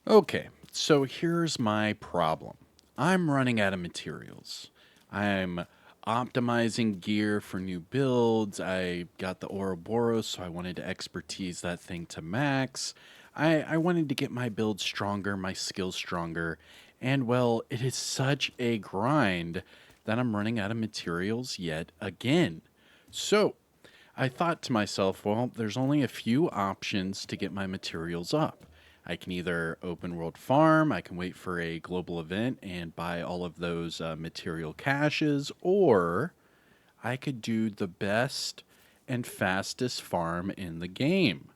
Okay, so here's my problem. I'm running out of materials. I'm optimizing gear for new builds. I got the Ouroboros, so I wanted to expertise that thing to max. I wanted to get my build stronger, my skills stronger, and well, it is such a grind that I'm running out of materials yet again. So, I thought to myself, well, there's only a few options to get my materials up. I can either open world farm, I can wait for a global event and buy all of those material caches, or I could do the best and fastest farm in the game.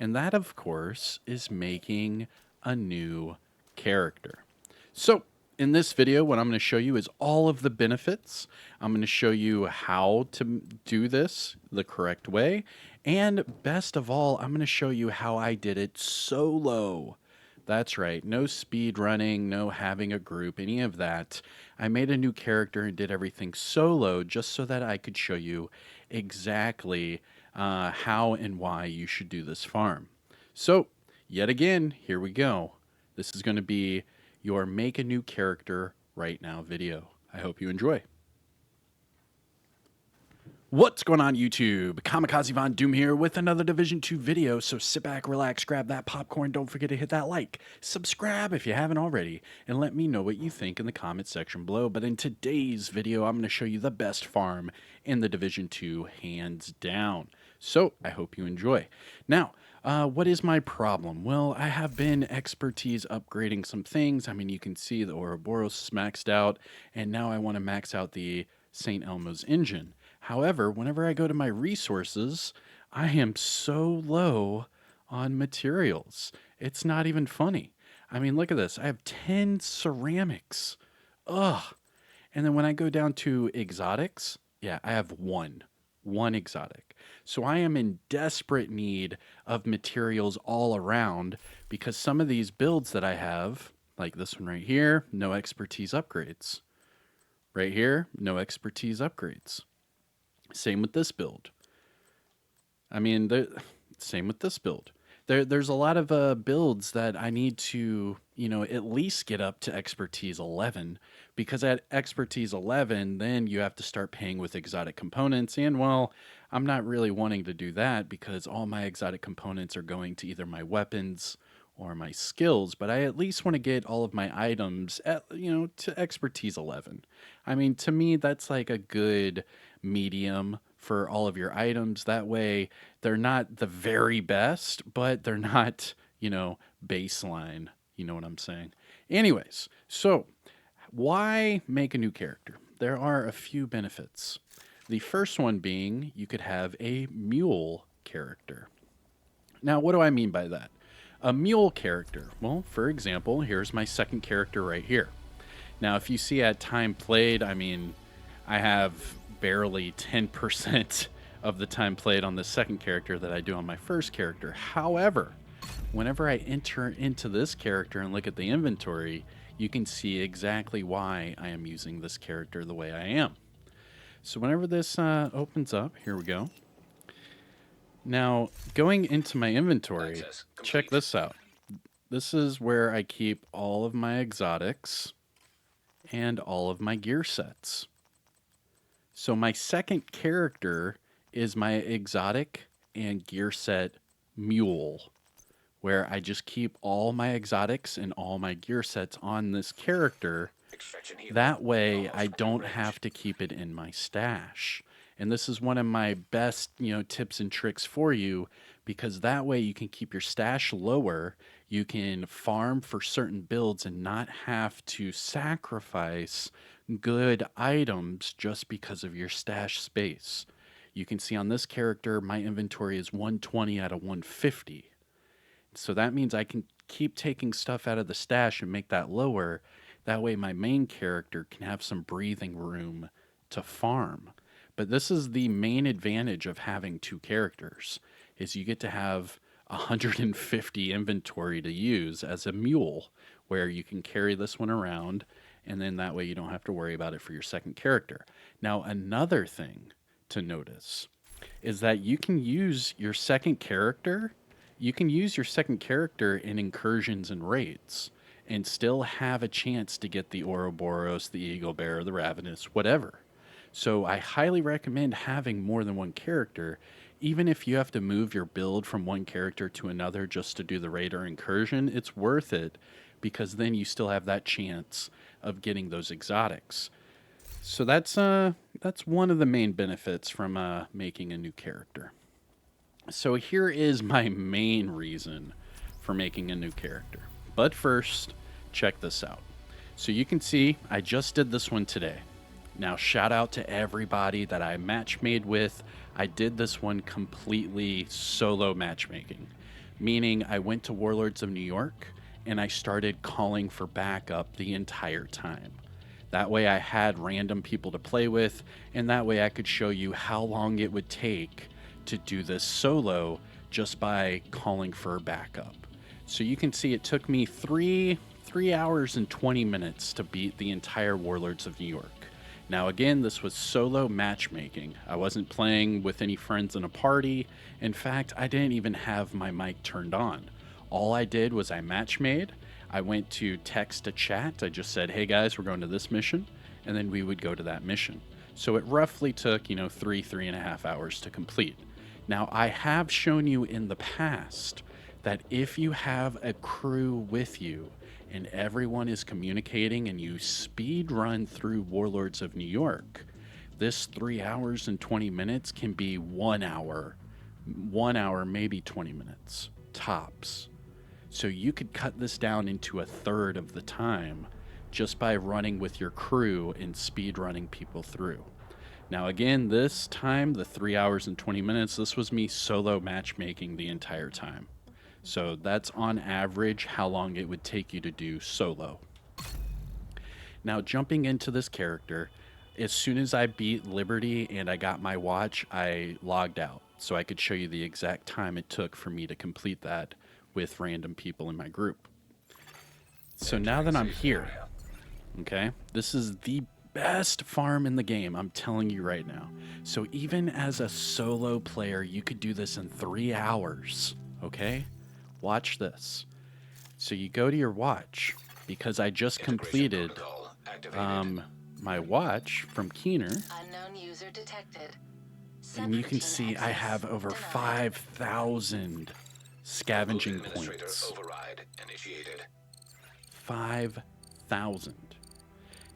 And that, of course, is making a new character. So, in this video, what I'm going to show you is all of the benefits. I'm going to show you how to do this the correct way. And best of all, I'm going to show you how I did it solo. That's right, no speed running, no having a group, any of that. I made a new character and did everything solo just so that I could show you exactly how and why you should do this farm. So, yet again, here we go. This is going to be your make a new character right now video. I hope you enjoy. What's going on YouTube? Kamikazevondoom here with another Division 2 video, so sit back, relax, grab that popcorn, don't forget to hit that like, subscribe if you haven't already, and let me know what you think in the comment section below. But in today's video, I'm going to show you the best farm in the Division 2, hands down. So I hope you enjoy. Now, what is my problem? Well, I have been expertise upgrading some things. I mean, you can see the Ouroboros is maxed out, and now I want to max out the St. Elmo's engine. However, whenever I go to my resources, I am so low on materials. It's not even funny. I mean, look at this. I have 10 ceramics. Ugh. And then when I go down to exotics, yeah, I have one exotic. So I am in desperate need of materials all around because some of these builds that I have, like this one right here, no expertise upgrades. Right here, no expertise upgrades. Same with this build. I mean, same with this build. There's a lot of builds that I need to, at least get up to expertise 11, because at expertise 11, then you have to start paying with exotic components. And well, I'm not really wanting to do that because all my exotic components are going to either my weapons or my skills, but I at least want to get all of my items at, to expertise 11. I mean, to me, that's like a good medium for all of your items. That way, they're not the very best, but they're not, baseline. You know what I'm saying? Anyways, so why make a new character? There are a few benefits. The first one being you could have a mule character. Now, what do I mean by that? A mule character. Well, for example, here's my second character right here. Now, if you see at time played, I mean, I have barely 10% of the time played on the second character that I do on my first character. However, whenever I enter into this character and look at the inventory, you can see exactly why I am using this character the way I am. So whenever this opens up, here we go. Now, going into my inventory, check this out. This is where I keep all of my exotics and all of my gear sets. So my second character is my exotic and gear set mule, where I just keep all my exotics and all my gear sets on this character. That way I don't have to keep it in my stash. And this is one of my best, tips and tricks for you, because that way you can keep your stash lower. You can farm for certain builds and not have to sacrifice good items just because of your stash space. You can see on this character, my inventory is 120 out of 150. So that means I can keep taking stuff out of the stash and make that lower. That way my main character can have some breathing room to farm. But this is the main advantage of having two characters, is you get to have 150 inventory to use as a mule, where you can carry this one around, and then that way you don't have to worry about it for your second character. Now, another thing to notice is that you can use your second character you can use your second character in incursions and raids and still have a chance to get the Ouroboros, the Eagle Bear, the Ravenous, whatever. So I highly recommend having more than one character, even if you have to move your build from one character to another just to do the raid or incursion. It's worth it because then you still have that chance of getting those exotics. So that's one of the main benefits from making a new character. So here is my main reason for making a new character. But first, check this out. So you can see I just did this one today. Now, shout out to everybody that I match made with. I did this one completely solo matchmaking, meaning I went to Warlords of New York and I started calling for backup the entire time. That way I had random people to play with, and that way I could show you how long it would take to do this solo just by calling for backup. So you can see it took me 3 hours and 20 minutes to beat the entire Warlords of New York. Now again, this was solo matchmaking. I wasn't playing with any friends in a party. In fact, I didn't even have my mic turned on. All I did was I match made. I went to text to chat. I just said, hey guys, we're going to this mission. And then we would go to that mission. So it roughly took, 3.5 hours to complete. Now, I have shown you in the past that if you have a crew with you and everyone is communicating and you speed run through Warlords of New York, this 3 hours and 20 minutes can be 1 hour, maybe 20 minutes, tops. So you could cut this down into a third of the time just by running with your crew and speed running people through. Now again, this time, the 3 hours and 20 minutes, this was me solo matchmaking the entire time. So that's on average how long it would take you to do solo. Now jumping into this character, as soon as I beat Liberty and I got my watch, I logged out so I could show you the exact time it took for me to complete that with random people in my group. So now that I'm here, okay, this is the best farm in the game, I'm telling you right now. So even as a solo player, you could do this in 3 hours, okay? Watch this. So you go to your watch, because I just completed my watch from Keener. Unknown user detected. And you can see I have over 5,000 scavenging points. 5,000.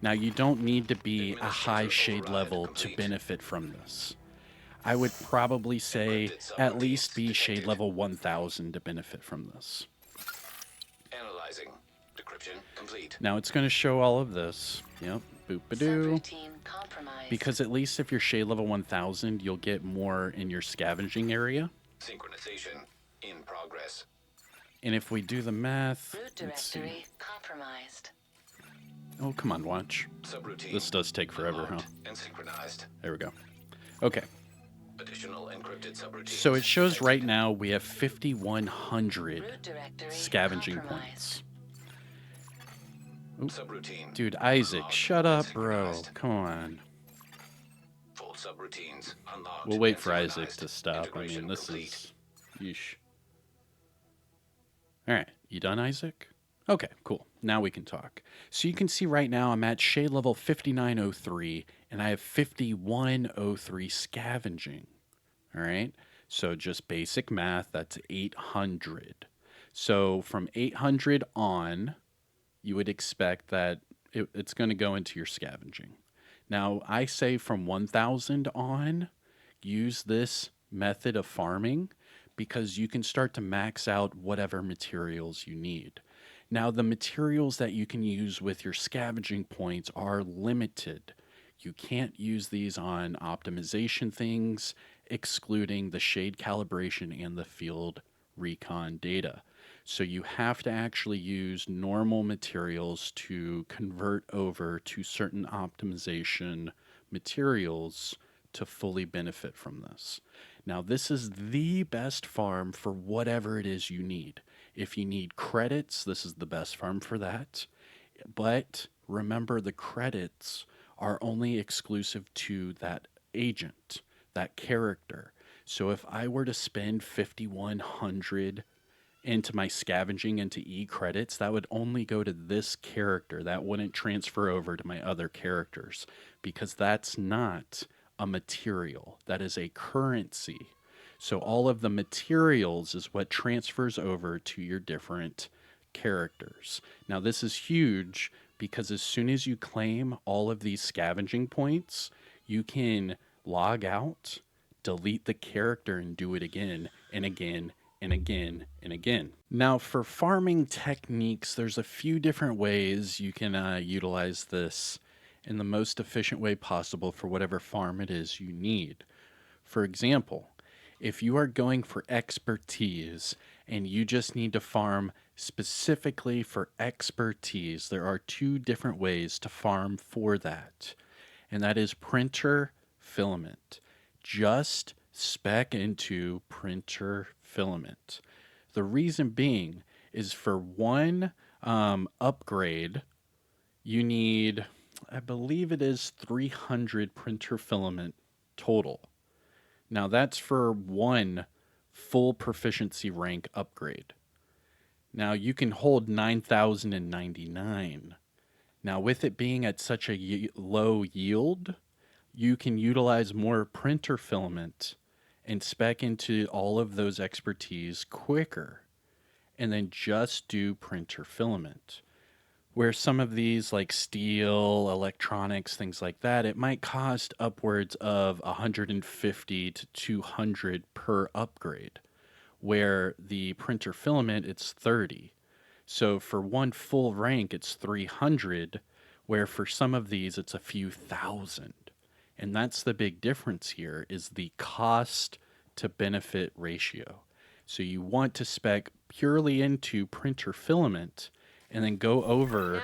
Now you don't need to be a high shade level to benefit from this. I would probably say at least be shade level 1,000 to benefit from this. Analyzing. Decryption complete. Now it's going to show all of this. Yep, boop-a-doo. Because at least if you're shade level 1,000, you'll get more in your scavenging area. Synchronization in progress. And if we do the math, Root directory compromised. Oh, come on, watch. Subroutine This does take forever, huh? and synchronized. There we go. Okay. Additional encrypted subroutines. So it shows right now we have 5,100 Root directory scavenging compromised. points. Subroutine. Dude, Isaac, unlocked shut and up, bro. synchronized. Come on. Full subroutines unlocked. We'll wait and for Isaac synchronized. to stop. I Integration mean, this complete. is... Yeesh. All right. You done, Isaac? Okay, cool. Now we can talk. So you can see right now I'm at shade level 5903, and I have 5103 scavenging. All right? So just basic math, that's 800. So from 800 on, you would expect that it's going to go into your scavenging. Now, I say from 1,000 on, use this method of farming because you can start to max out whatever materials you need. Now, the materials that you can use with your scavenging points are limited. You can't use these on optimization things, excluding the shade calibration and the field recon data. So you have to actually use normal materials to convert over to certain optimization materials to fully benefit from this. Now, this is the best farm for whatever it is you need. If you need credits, this is the best farm for that. But remember, the credits are only exclusive to that agent, that character. So if I were to spend 5,100 into my scavenging into E credits, that would only go to this character. That wouldn't transfer over to my other characters because that's not a material. That is a currency. So all of the materials is what transfers over to your different characters. Now this is huge because as soon as you claim all of these scavenging points, you can log out, delete the character, and do it again and again and again and again. Now, for farming techniques, there's a few different ways you can utilize this in the most efficient way possible for whatever farm it is you need. For example, if you are going for expertise and you just need to farm specifically for expertise, there are two different ways to farm for that, and that is printer filament. Just spec into printer filament. The reason being is for one upgrade, you need, I believe it is 300 printer filament total. Now that's for one full proficiency rank upgrade. Now you can hold 9,099. Now with it being at such a low yield, you can utilize more printer filament and spec into all of those expertise quicker, and then just do printer filament. Where some of these like steel, electronics, things like that, it might cost upwards of 150 to 200 per upgrade, where the printer filament it's 30. So for one full rank it's 300, where for some of these it's a few thousand. And that's the big difference here, is the cost to benefit ratio. So you want to spec purely into printer filament and then go over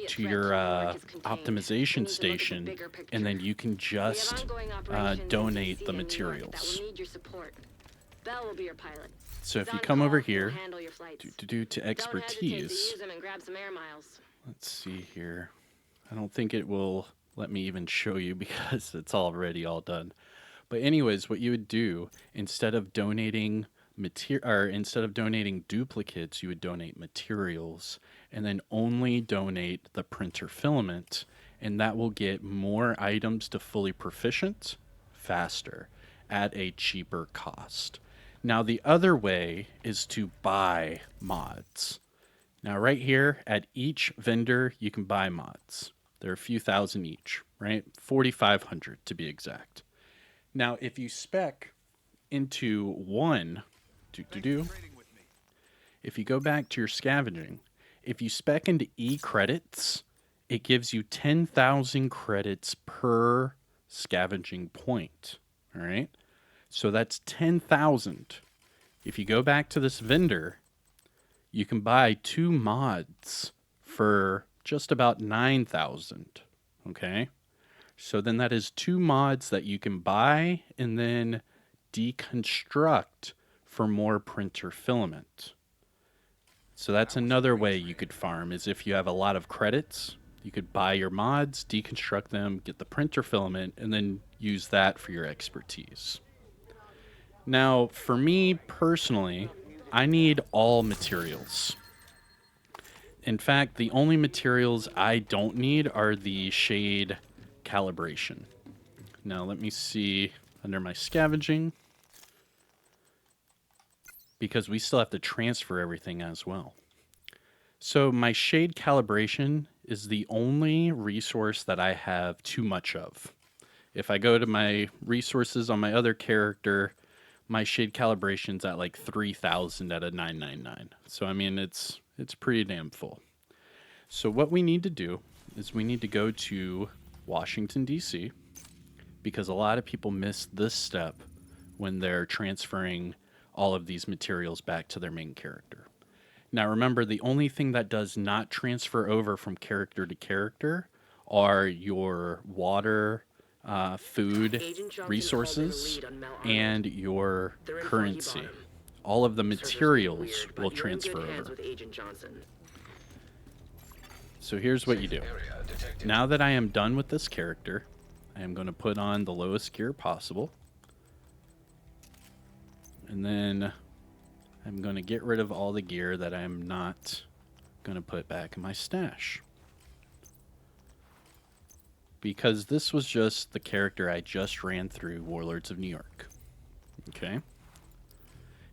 to your optimization station, and then you can just donate the materials. Bell will be your pilot. So if you On come call, over we'll here handle your flights. to Don't expertise, hesitate to use them and grab some air miles. let's see here. I don't think it will let me even show you because it's already all done. But anyways, what you would do instead of donating duplicates, you would donate materials and then only donate the printer filament, and that will get more items to fully proficient faster at a cheaper cost. Now the other way is to buy mods. Now right here at each vendor you can buy mods. There are a few thousand each, right? 4,500 to be exact. Now if you spec into one, if you go back to your scavenging, if you spec into E credits, it gives you 10,000 credits per scavenging point. All right. So that's 10,000. If you go back to this vendor, you can buy 2 mods for just about 9,000. Okay. So then that is 2 mods that you can buy and then deconstruct for more printer filament. So that's another way you could farm, is if you have a lot of credits, you could buy your mods, deconstruct them, get the printer filament, and then use that for your expertise. Now, for me personally, I need all materials. In fact, the only materials I don't need are the shade calibration. Now, let me see under my scavenging, because we still have to transfer everything as well. So my shade calibration is the only resource that I have too much of. If I go to my resources on my other character, my shade calibration's at like 3,000 out of 999. So I mean, it's pretty damn full. So what we need to do is we need to go to Washington, D.C., because a lot of people miss this step when they're transferring all of these materials back to their main character. Now remember, the only thing that does not transfer over from character to character are your water, food, resources, and your currency. All of the materials will transfer over. So here's what you do. Now that I am done with this character, I am going to put on the lowest gear possible. And then I'm going to get rid of all the gear that I'm not going to put back in my stash. Because this was just the character I just ran through Warlords of New York. Okay.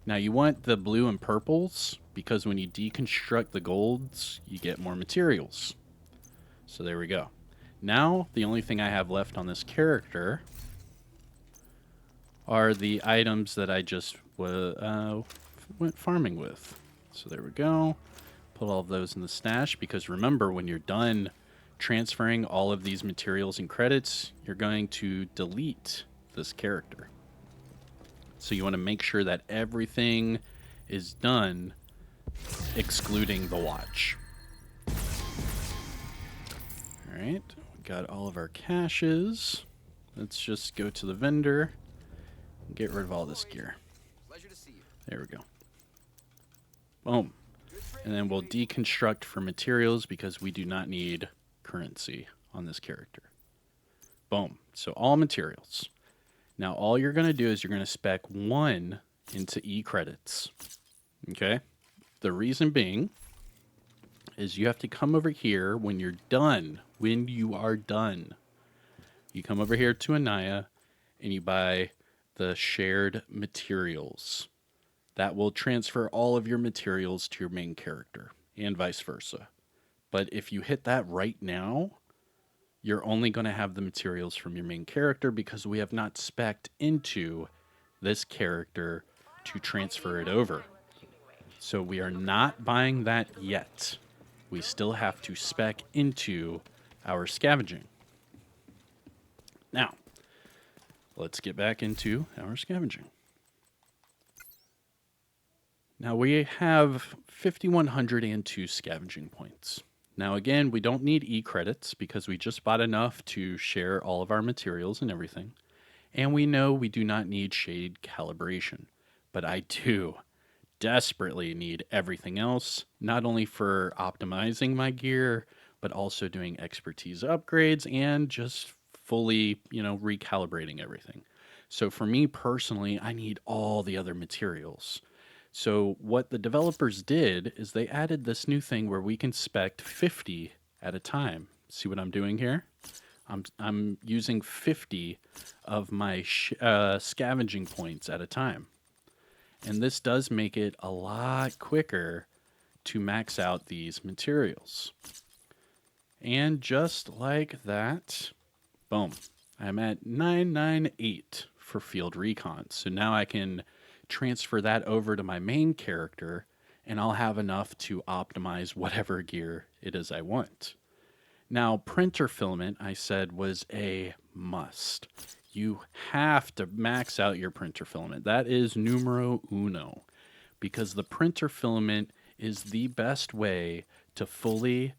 Now you want the blue and purples because when you deconstruct the golds, you get more materials. So there we go. Now the only thing I have left on this character are the items that I just went farming with. So there we go. Put all of those in the stash because remember, when you're done transferring all of these materials and credits, you're going to delete this character. So you want to make sure that everything is done, excluding the watch. All right, we got all of our caches. Let's just go to the vendor and get rid of all this gear. There we go. Boom. And then we'll deconstruct for materials because we do not need currency on this character. Boom. So all materials. Now all you're going to do is you're going to spec 1 into E credits. Okay? The reason being is you have to come over here when you're done. When you are done, you come over here to Anaya and you buy the shared materials. That will transfer all of your materials to your main character and vice versa. But if you hit that right now, you're only going to have the materials from your main character because we have not spec'd into this character to transfer it over. So we are not buying that yet. We still have to spec into our scavenging. Now, let's get back into our scavenging. Now we have 5,102 scavenging points. Now again, we don't need E credits because we just bought enough to share all of our materials and everything. And we know we do not need shade calibration, but I do desperately need everything else, not only for optimizing my gear, but also doing expertise upgrades and just fully, recalibrating everything. So for me personally, I need all the other materials. So what the developers did is they added this new thing where we can spec 50 at a time. See what I'm doing here? I'm using 50 of my scavenging points at a time. And this does make it a lot quicker to max out these materials. And just like that, boom, I'm at 998 for field recon. So now I can transfer that over to my main character and I'll have enough to optimize whatever gear it is I want. Now, printer filament, I said, was a must. You have to max out your printer filament. That is numero uno, because the printer filament is the best way to fully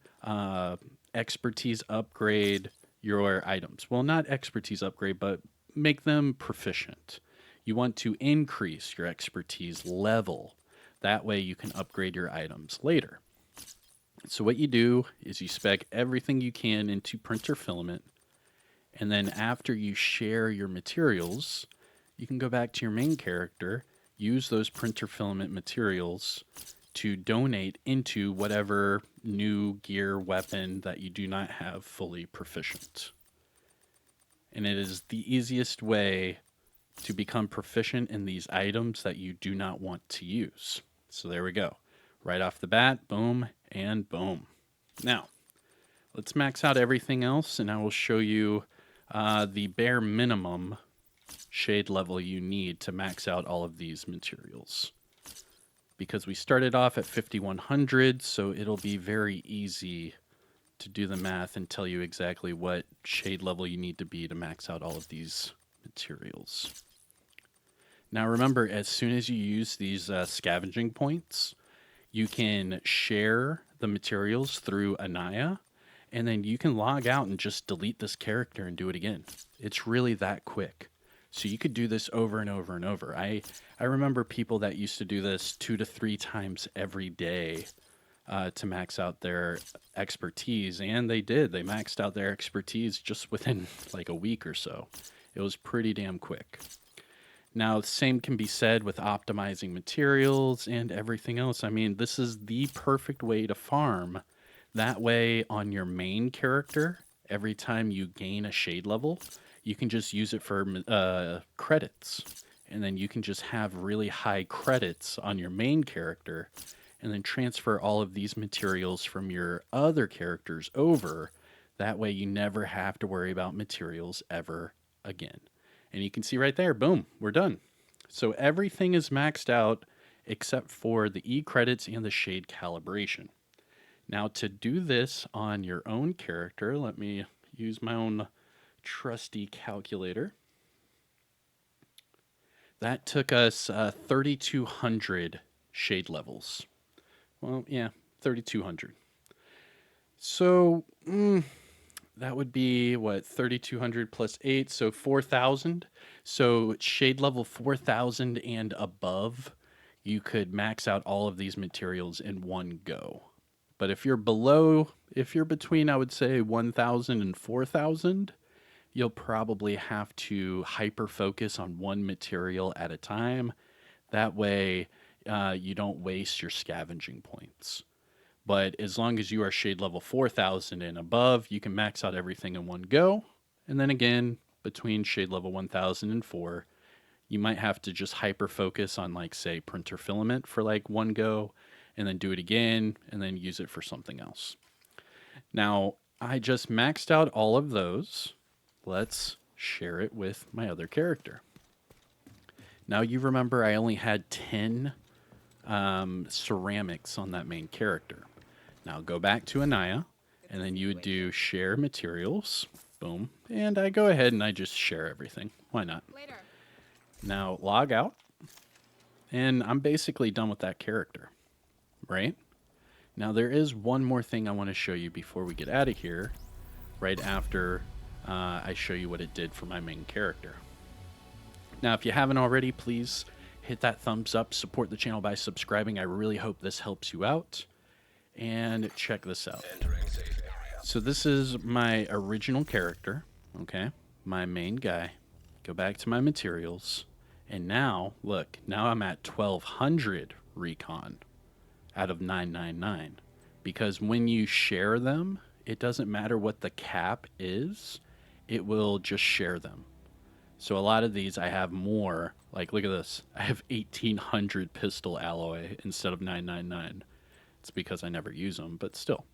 expertise upgrade your items. Well, not expertise upgrade, but make them proficient. You want to increase your expertise level. That way you can upgrade your items later. So what you do is you spec everything you can into printer filament. And then after you share your materials, you can go back to your main character, use those printer filament materials to donate into whatever new gear weapon that you do not have fully proficient. And it is the easiest way to become proficient in these items that you do not want to use. So there we go. Right off the bat, boom and boom. Now, let's max out everything else, and I will show you the bare minimum shade level you need to max out all of these materials. Because we started off at 5,100, so it'll be very easy to do the math and tell you exactly what shade level you need to be to max out all of these materials. Now remember, as soon as you use these scavenging points, you can share the materials through Anaya, and then you can log out and just delete this character and do it again. It's really that quick. So you could do this over and over and over. I remember people that used to do this 2 to 3 times every day to max out their expertise, and they did. They maxed out their expertise just within like a week or so. It was pretty damn quick. Now, the same can be said with optimizing materials and everything else. I mean, this is the perfect way to farm. That way, on your main character, every time you gain a shade level, you can just use it for credits. And then you can just have really high credits on your main character and then transfer all of these materials from your other characters over. That way, you never have to worry about materials ever again. And you can see right there, boom, we're done. So everything is maxed out except for the E credits and the shade calibration. Now to do this on your own character, let me use my own trusty calculator. That took us 3,200 shade levels. Well, yeah, 3,200. So, that would be what, 3,200 plus 8, so 4,000. So shade level 4,000 and above, you could max out all of these materials in one go. But if you're between, I would say 1,000 and 4,000, you'll probably have to hyper focus on one material at a time. That way, you don't waste your scavenging points. But as long as you are shade level 4,000 and above, you can max out everything in one go. And then again, between shade level 1,000 and 4, you might have to just hyper focus on, like, say, printer filament for like one go, and then do it again, and then use it for something else. Now, I just maxed out all of those. Let's share it with my other character. Now, you remember I only had 10 ceramics on that main character. Now go back to Anaya, and then you would do share materials. Boom. And I go ahead and I just share everything. Why not? Later. Now log out. And I'm basically done with that character. Right? Now there is one more thing I want to show you before we get out of here. Right after I show you what it did for my main character. Now if you haven't already, please hit that thumbs up. Support the channel by subscribing. I really hope this helps you out. And check this out. So this is my original character, okay? My main guy. Go back to my materials. And now, look, now I'm at 1,200 recon out of 999. Because when you share them, it doesn't matter what the cap is. It will just share them. So a lot of these I have more. Like, look at this. I have 1,800 pistol alloy instead of 999. It's because I never use them, but still.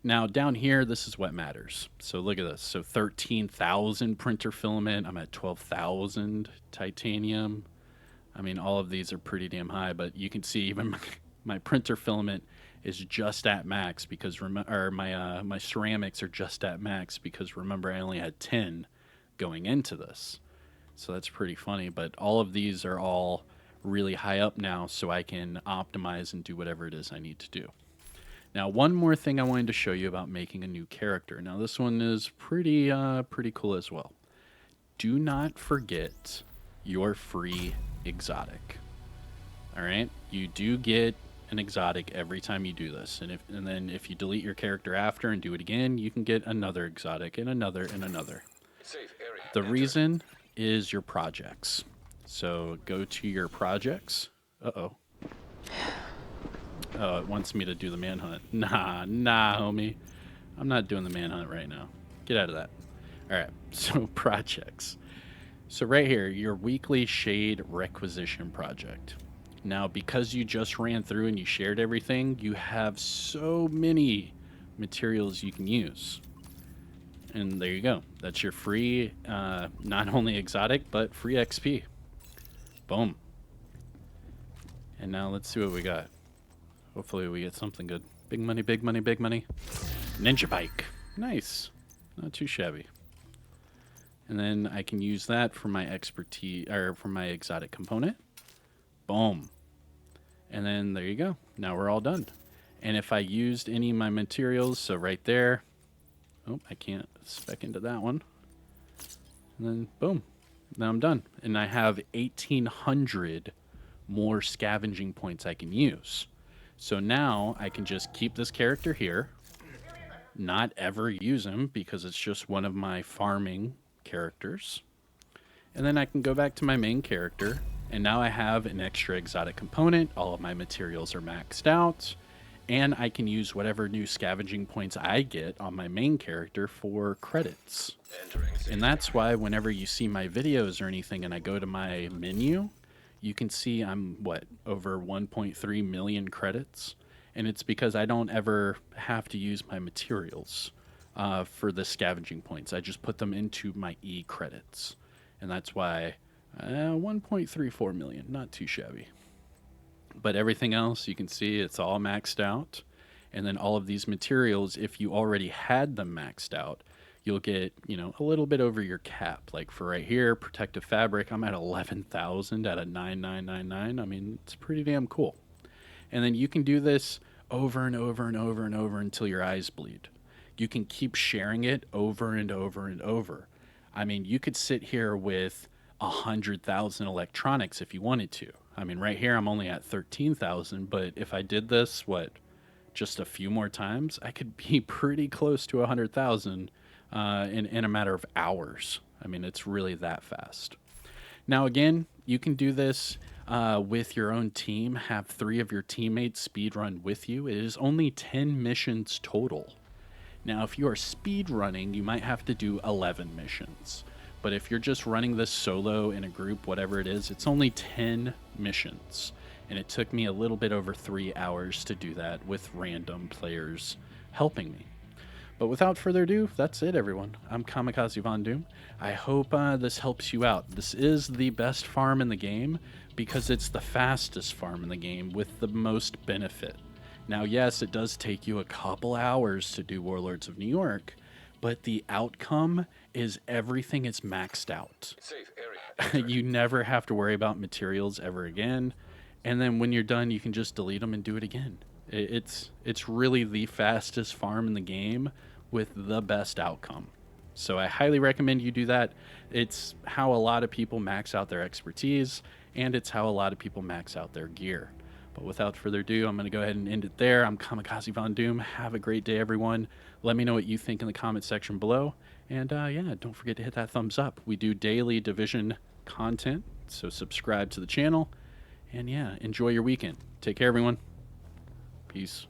Now, down here, this is what matters. So look at this. So 13,000 printer filament. I'm at 12,000 titanium. I mean, all of these are pretty damn high, but you can see even my printer filament is just at max because my ceramics are just at max because remember I only had 10 going into this. So that's pretty funny, but all of these are all really high up now, so I can optimize and do whatever it is I need to do. Now, one more thing I wanted to show you about making a new character. Now, this one is pretty cool as well. Do not forget your free exotic. All right, you do get an exotic every time you do this, and then if you delete your character after and do it again, you can get another exotic and another and another. Safe area. The reason is your projects. So go to your projects. Uh-oh. Oh, it wants me to do the manhunt. Nah, homie. I'm not doing the manhunt right now. Get out of that. All right, so projects. So right here, your weekly shade requisition project. Now, because you just ran through and you shared everything, you have so many materials you can use. And there you go. That's your free, not only exotic, but free XP. Boom. And now let's see what we got. Hopefully we get something good. Big money, big money, big money. Ninja bike. Nice. Not too shabby. And then I can use that for my expertise, or for my exotic component. Boom. And then there you go. Now we're all done. And if I used any of my materials, so right there. Oh, I can't spec into that one. And then boom. Now I'm done. And I have 1,800 more scavenging points I can use. So now I can just keep this character here. Not ever use him because it's just one of my farming characters. And then I can go back to my main character, and now I have an extra exotic component. All of my materials are maxed out, and I can use whatever new scavenging points I get on my main character for credits. Entering And that's why whenever you see my videos or anything and I go to my menu, you can see I'm, over 1.3 million credits. And it's because I don't ever have to use my materials for the scavenging points. I just put them into my E credits. And that's why 1.34 million, not too shabby. But everything else, you can see it's all maxed out. And then all of these materials, if you already had them maxed out, you'll get, a little bit over your cap. Like for right here, protective fabric, I'm at 11,000 out of 9,999. I mean, it's pretty damn cool. And then you can do this over and over and over and over until your eyes bleed. You can keep sharing it over and over and over. I mean, you could sit here with 100,000 electronics if you wanted to. I mean, right here, I'm only at 13,000, but if I did this, just a few more times, I could be pretty close to 100,000 in a matter of hours. I mean, it's really that fast. Now, again, you can do this with your own team. Have 3 of your teammates speedrun with you. It is only 10 missions total. Now, if you are speedrunning, you might have to do 11 missions. But if you're just running this solo in a group, whatever it is, it's only 10 missions. And it took me a little bit over 3 hours to do that with random players helping me. But without further ado, that's it, everyone. I'm Kamikazevondoom. I hope this helps you out. This is the best farm in the game because it's the fastest farm in the game with the most benefit. Now, yes, it does take you a couple hours to do Warlords of New York, but the outcome is everything is maxed out. safe area. You never have to worry about materials ever again. And then when you're done, you can just delete them and do it again. It's really the fastest farm in the game with the best outcome. So I highly recommend you do that. It's how a lot of people max out their expertise, and it's how a lot of people max out their gear. But without further ado, I'm going to go ahead and end it there. I'm Kamikazevondoom. Have a great day, everyone. Let me know what you think in the comment section below. And yeah, don't forget to hit that thumbs up. We do daily Division content, so subscribe to the channel. And yeah, enjoy your weekend. Take care, everyone. Peace.